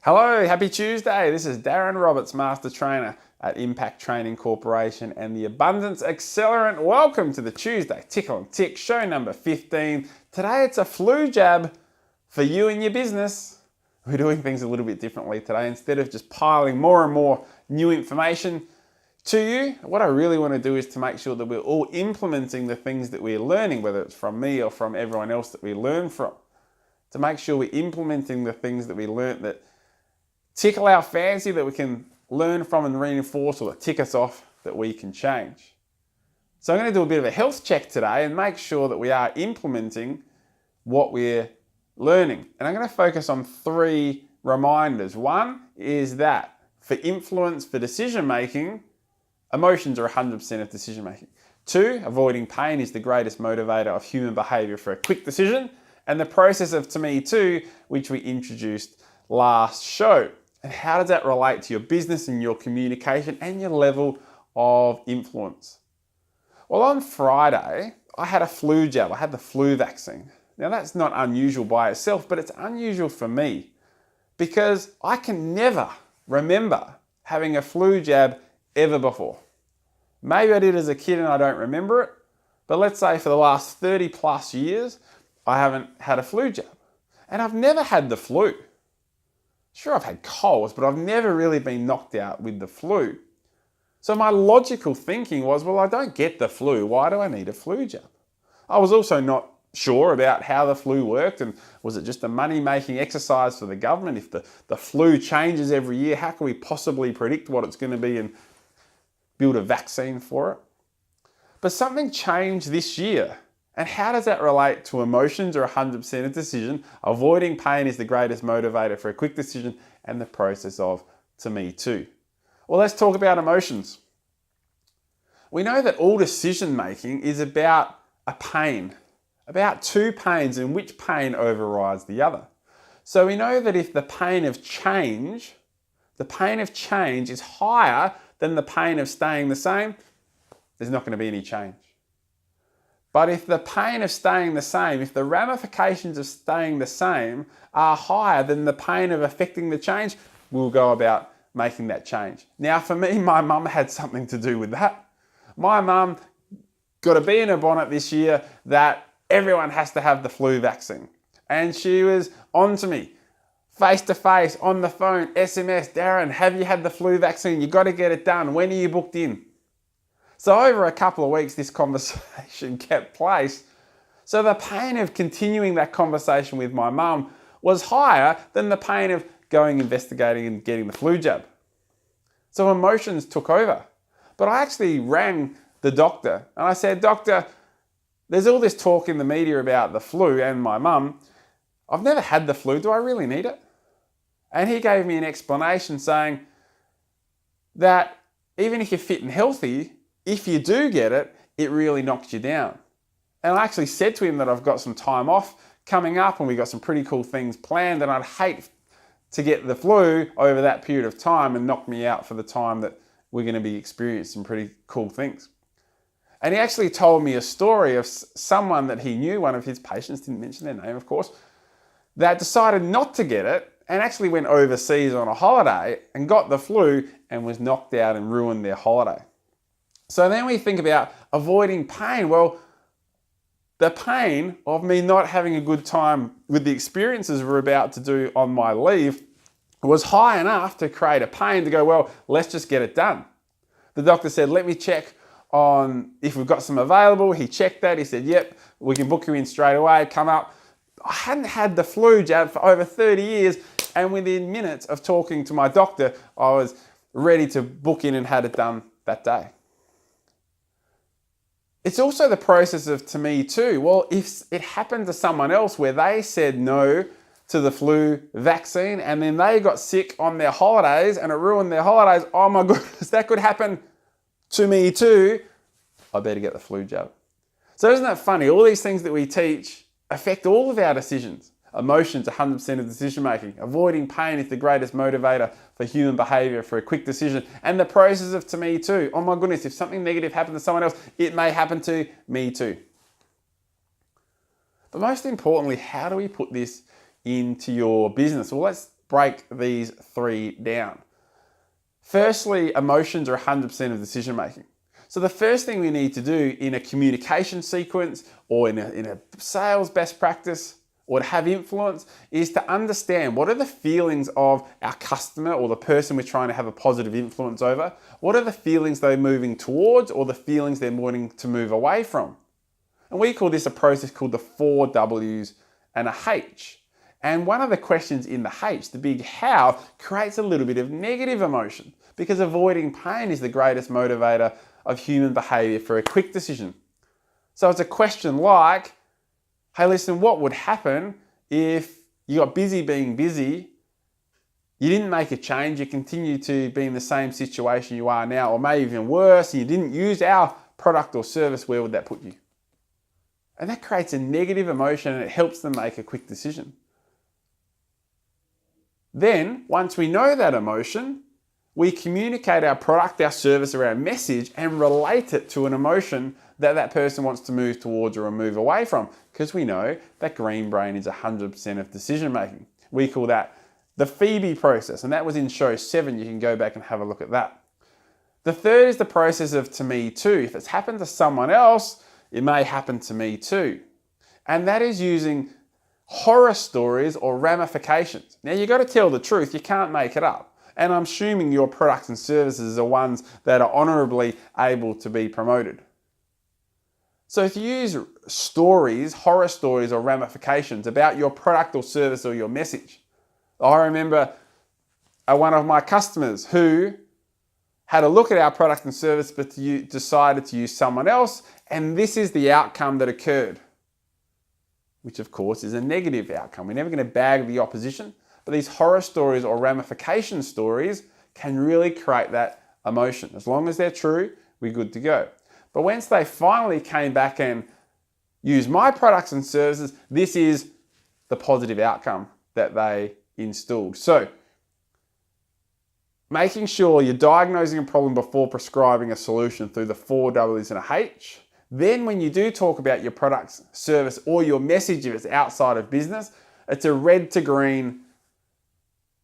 Hello, happy Tuesday. This is Darren Roberts, Master Trainer at Impact Training Corporation and the Abundance Accelerant. Welcome to the Tuesday Tickle and Tick show number 15. Today it's a flu jab for you and your business. We're doing things a little bit differently today. Instead of just piling more and more new information to you, what I really want to do is to make sure that we're all implementing the things that we're learning, whether it's from me or from everyone else that we learn from. To make sure we're implementing the things that we learned that tickle our fancy, that we can learn from and reinforce, or that tick us off that we can change. So I'm going to do a bit of a health check today and make sure that we are implementing what we're learning. And I'm going to focus on 3 reminders. One is that for influence, for decision making, emotions are 100% of decision making. 2, avoiding pain is the greatest motivator of human behavior for a quick decision. And the process of to me too, which we introduced last show. And how does that relate to your business and your communication and your level of influence? Well, on Friday, I had a flu jab. I had the flu vaccine. Now, that's not unusual by itself, but it's unusual for me because I can never remember having a flu jab ever before. Maybe I did as a kid and I don't remember it, but let's say for the last 30 plus years, I haven't had a flu jab. And I've never had the flu. Sure, I've had colds, but I've never really been knocked out with the flu. So my logical thinking was, well, I don't get the flu. Why do I need a flu jab? I was also not sure about how the flu worked, and was it just a money-making exercise for the government? If the flu changes every year, how can we possibly predict what it's going to be and build a vaccine for it? But something changed this year. And how does that relate to emotions or 100% of decision? Avoiding pain is the greatest motivator for a quick decision and the process of to me too. Well, let's talk about emotions. We know that all decision making is about a pain, about 2 pains, and which pain overrides the other. So we know that if the pain of change is higher than the pain of staying the same, there's not going to be any change. But if the pain of staying the same, if the ramifications of staying the same are higher than the pain of affecting the change, we'll go about making that change. Now, for me, my mum had something to do with that. My mum got a bee in her bonnet this year that everyone has to have the flu vaccine. And she was on to me, face to face, on the phone, SMS, Darren, have you had the flu vaccine? You got to get it done. When are you booked in? So over a couple of weeks, this conversation kept place. So the pain of continuing that conversation with my mum was higher than the pain of going investigating and getting the flu jab. So emotions took over. But I actually rang the doctor and I said, Doctor, there's all this talk in the media about the flu and my mum. I've never had the flu. Do I really need it? And he gave me an explanation saying that even if you're fit and healthy, if you do get it, it really knocks you down. And I actually said to him that I've got some time off coming up and we've got some pretty cool things planned, and I'd hate to get the flu over that period of time and knock me out for the time that we're going to be experiencing some pretty cool things. And he actually told me a story of someone that he knew, one of his patients, didn't mention their name of course, that decided not to get it and actually went overseas on a holiday and got the flu and was knocked out and ruined their holiday. So then we think about avoiding pain. Well, the pain of me not having a good time with the experiences we're about to do on my leave was high enough to create a pain to go, well, let's just get it done. The doctor said, let me check on if we've got some available. He checked that. He said, yep, we can book you in straight away. Come up. I hadn't had the flu jab for over 30 years. And within minutes of talking to my doctor, I was ready to book in and had it done that day. It's also the process of to me too. Well, if it happened to someone else where they said no to the flu vaccine and then they got sick on their holidays and it ruined their holidays, oh my goodness, that could happen to me too. I better get the flu jab. So isn't that funny? All these things that we teach affect all of our decisions. Emotions, 100% of decision making. Avoiding pain is the greatest motivator for human behavior for a quick decision. And the process of to me too. Oh my goodness, if something negative happened to someone else, it may happen to me too. But most importantly, how do we put this into your business? Well, let's break these three down. Firstly, emotions are 100% of decision making. So the first thing we need to do in a communication sequence or in a sales best practice or to have influence is to understand what are the feelings of our customer or the person we're trying to have a positive influence over. What are the feelings they're moving towards or the feelings they're wanting to move away from? And we call this a process called the 4 W's and a H. And one of the questions in the H, the big how, creates a little bit of negative emotion because avoiding pain is the greatest motivator of human behavior for a quick decision. So it's a question like, hey, listen, what would happen if you got busy being busy, you didn't make a change, you continue to be in the same situation you are now, or maybe even worse, and you didn't use our product or service, where would that put you? And that creates a negative emotion and it helps them make a quick decision. Then, once we know that emotion, we communicate our product, our service, or our message and relate it to an emotion that that person wants to move towards or move away from, because we know that green brain is 100% of decision making. We call that the Phoebe process, and that was in show 7. You can go back and have a look at that. The third is the process of to me too. If it's happened to someone else, it may happen to me too. And that is using horror stories or ramifications. Now you've got to tell the truth, you can't make it up. And I'm assuming your products and services are ones that are honorably able to be promoted. So if you use stories, horror stories or ramifications about your product or service or your message. I remember one of my customers who had a look at our product and service but decided to use someone else, and this is the outcome that occurred, which of course is a negative outcome. We're never going to bag the opposition, but these horror stories or ramification stories can really create that emotion. As long as they're true, we're good to go. But once they finally came back and used my products and services, this is the positive outcome that they installed. So, making sure you're diagnosing a problem before prescribing a solution through the 4 W's and a H. Then when you do talk about your products, service, or your message if it's outside of business, it's a red to green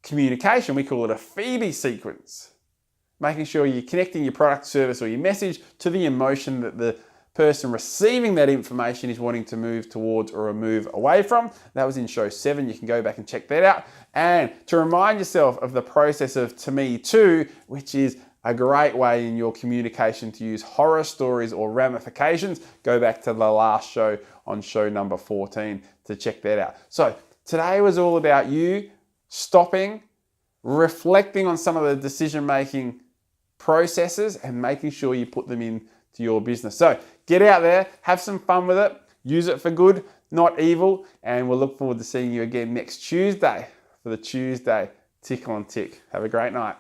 communication. We call it a Phoebe sequence. Making sure you're connecting your product, service, or your message to the emotion that the person receiving that information is wanting to move towards or move away from. That was in show 7. You can go back and check that out. And to remind yourself of the process of to me too, which is a great way in your communication to use horror stories or ramifications, go back to the last show on show number 14 to check that out. So today was all about you stopping, reflecting on some of the decision-making processes and making sure you put them into your business. So get out there, have some fun with it, use it for good, not evil, and we'll look forward to seeing you again next Tuesday for the Tuesday Tickle and Tick. Have a great night.